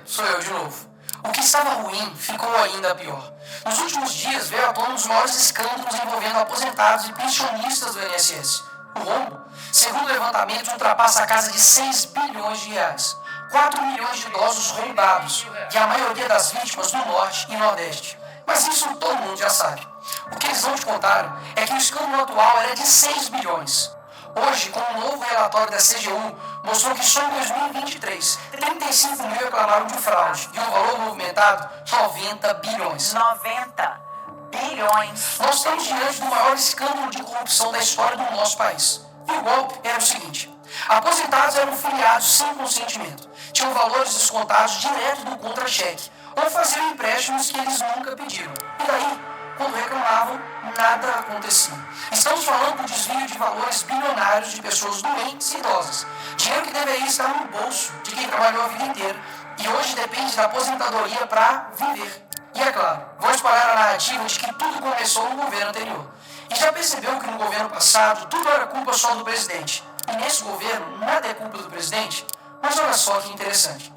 sou eu de novo. O que estava ruim ficou ainda pior. Nos últimos dias veio à tona um dos maiores escândalos envolvendo aposentados e pensionistas do INSS. O rombo, segundo o levantamento, ultrapassa a casa de 6 bilhões de reais. 4 milhões de idosos roubados, e a maioria das vítimas do Norte e Nordeste. Mas isso todo mundo já sabe. O que eles não te contaram é que o escândalo atual era de 6 bilhões. Hoje, com um novo relatório da CGU, mostrou que só em 2023, 35 mil reclamaram de fraude e o valor movimentado, 90 bilhões. 90 bilhões. Nós estamos diante do maior escândalo de corrupção da história do nosso país. E o golpe era o seguinte: aposentados eram filiados sem consentimento, tinham valores descontados direto do contra-cheque, ou faziam empréstimos que eles nunca pediram. E daí, quando reclamavam, nada acontecia. Estamos falando do desvio de valores bilionários de pessoas doentes e idosas. Dinheiro que deveria estar no bolso de quem trabalhou a vida inteira e hoje depende da aposentadoria para viver. E é claro, vou espalhar a narrativa de que tudo começou no governo anterior. E já percebeu que no governo passado tudo era culpa só do presidente. E nesse governo nada é culpa do presidente? Mas olha só que interessante.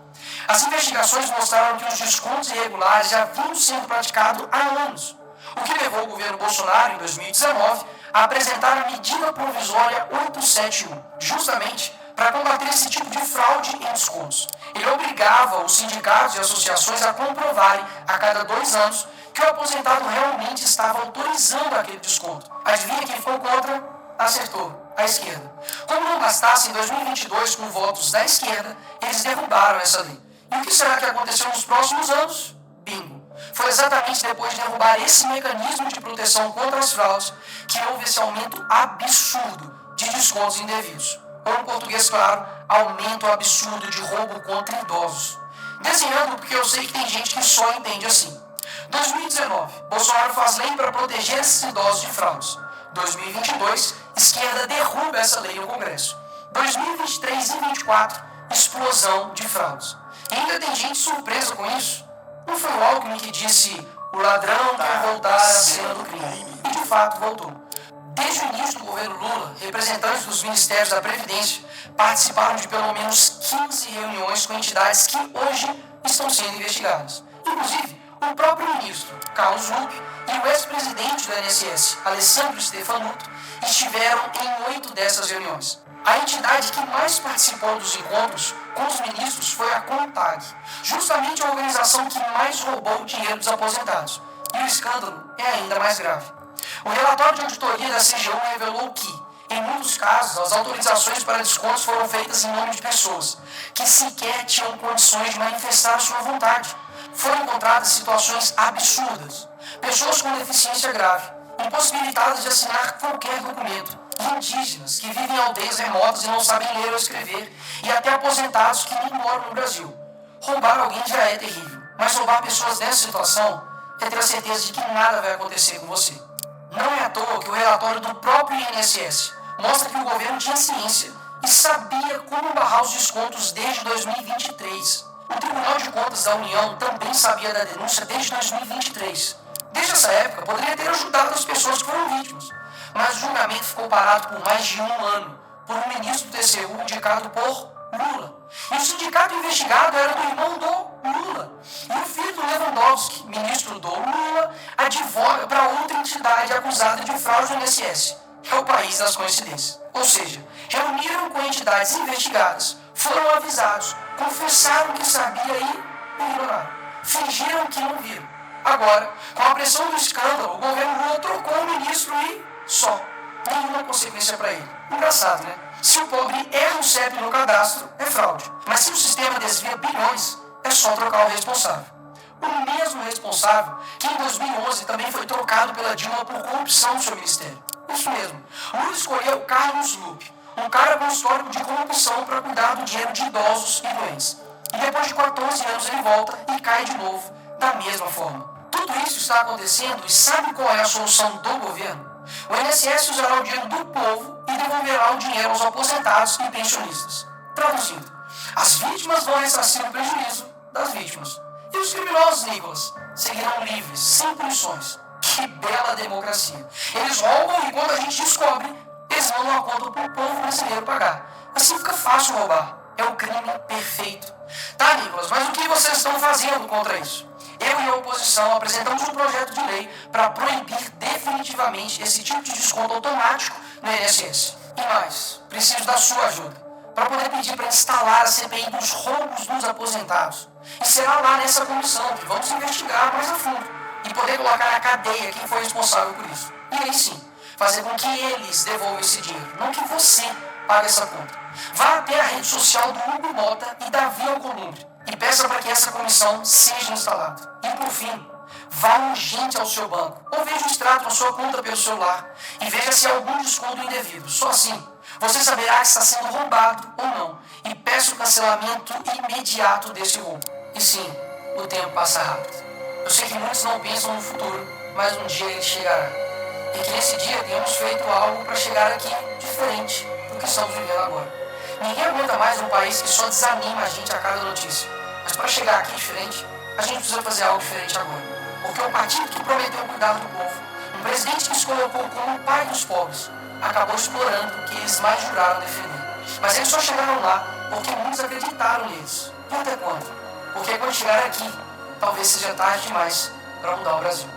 As investigações mostraram que os descontos irregulares já vinham sendo praticados há anos. O que levou o governo Bolsonaro, em 2019, a apresentar a medida provisória 871, justamente para combater esse tipo de fraude em descontos. Ele obrigava os sindicatos e associações a comprovarem, a cada 2 anos, que o aposentado realmente estava autorizando aquele desconto. Adivinha quem ficou contra? Acertou, a esquerda. Como não bastasse, em 2022, com votos da esquerda, eles derrubaram essa lei. E o que será que aconteceu nos próximos anos? Bingo! Foi exatamente depois de derrubar esse mecanismo de proteção contra as fraudes que houve esse aumento absurdo de descontos indevidos. Ou, em português claro, aumento absurdo de roubo contra idosos. Desenhando porque eu sei que tem gente que só entende assim. 2019, Bolsonaro faz lei para proteger esses idosos de fraudes. 2022, esquerda derruba essa lei no Congresso. 2023 e 2024, explosão de fraudes. E ainda tem gente surpresa com isso. Não foi o Alckmin que disse: o ladrão quer voltar à cena do crime. E de fato voltou. Desde o início do governo Lula, representantes dos ministérios da Previdência participaram de pelo menos 15 reuniões com entidades que hoje estão sendo investigadas. Inclusive, o próprio ministro, Carlos Lupe, e o ex-presidente do INSS, Alessandro Stefanuto, estiveram em 8 dessas reuniões. A entidade que mais participou dos encontros com os ministros foi a CONTAG, justamente a organização que mais roubou o dinheiro dos aposentados. E o escândalo é ainda mais grave. O relatório de auditoria da CGU revelou que, em muitos casos, as autorizações para descontos foram feitas em nome de pessoas que sequer tinham condições de manifestar sua vontade. Foram encontradas situações absurdas. Pessoas com deficiência grave, impossibilitadas de assinar qualquer documento, indígenas que vivem em aldeias remotas e não sabem ler ou escrever, e até aposentados que nem moram no Brasil. Roubar alguém já é terrível, mas roubar pessoas nessa situação é ter a certeza de que nada vai acontecer com você. Não é à toa que o relatório do próprio INSS mostra que o governo tinha ciência e sabia como barrar os descontos desde 2023. O Tribunal de Contas da União também sabia da denúncia desde 2023. Desde essa época, poderia ter ajudado as pessoas que foram vítimas, mas o julgamento ficou parado por mais de 1 ano, por um ministro do TCU indicado por Lula. E o sindicato investigado era do irmão do Lula. E o filho do Lewandowski, ministro do Lula, advoga para outra entidade acusada de fraude no INSS. É o país das coincidências. Ou seja, reuniram com entidades investigadas, foram avisados, confessaram que sabia e ignoraram. Fingiram que não viram. Agora, com a pressão do escândalo, o governo Lula trocou o ministro e só. Nenhuma consequência para ele. Engraçado, né? Se o pobre erra o CEP no cadastro, é fraude. Mas se o sistema desvia bilhões, é só trocar o responsável. O mesmo responsável que em 2011 também foi trocado pela Dilma por corrupção no seu ministério. Isso mesmo. Lula escolheu Carlos Lupe, um cara com histórico de corrupção para cuidar do dinheiro de idosos e doentes. E depois de 14 anos ele volta e cai de novo, da mesma forma. Tudo isso está acontecendo e sabe qual é a solução do governo? O INSS usará o dinheiro do povo e devolverá o dinheiro aos aposentados e pensionistas. Traduzindo, as vítimas vão ressarcir o prejuízo das vítimas. E os criminosos, Nicolas, seguirão livres, sem punições. Que bela democracia. Eles roubam e quando a gente descobre, eles mandam a conta para o povo brasileiro pagar. Assim fica fácil roubar. É o crime perfeito. Tá, Nicolas, mas o que vocês estão fazendo contra isso? Eu e a oposição apresentamos um projeto de lei para proibir definitivamente esse tipo de desconto automático no INSS. E mais, preciso da sua ajuda para poder pedir para instalar a CPI dos roubos dos aposentados. E será lá nessa comissão que vamos investigar mais a fundo e poder colocar na cadeia quem foi responsável por isso. E aí sim, fazer com que eles devolvam esse dinheiro, não que você pague essa conta. Vá até a rede social do Hugo Mota e Davi Alcolumbre e peça para que essa comissão seja instalada. E por fim, vá urgente ao seu banco ou veja o extrato na sua conta pelo celular e veja se há algum desconto indevido. Só assim, você saberá que está sendo roubado ou não e peça o cancelamento imediato desse roubo. E sim, o tempo passa rápido. Eu sei que muitos não pensam no futuro, mas um dia ele chegará. E que nesse dia tenhamos feito algo para chegar aqui diferente do que estamos vivendo agora. Ninguém aguenta mais um país que só desanima a gente a cada notícia. Mas para chegar aqui diferente, a gente precisa fazer algo diferente agora. Porque o partido que prometeu cuidar do povo, um presidente que se colocou como o pai dos pobres, acabou explorando o que eles mais juraram defender. Mas eles só chegaram lá porque muitos acreditaram neles. E até quando? Porque quando chegar aqui, talvez seja tarde demais para mudar o Brasil.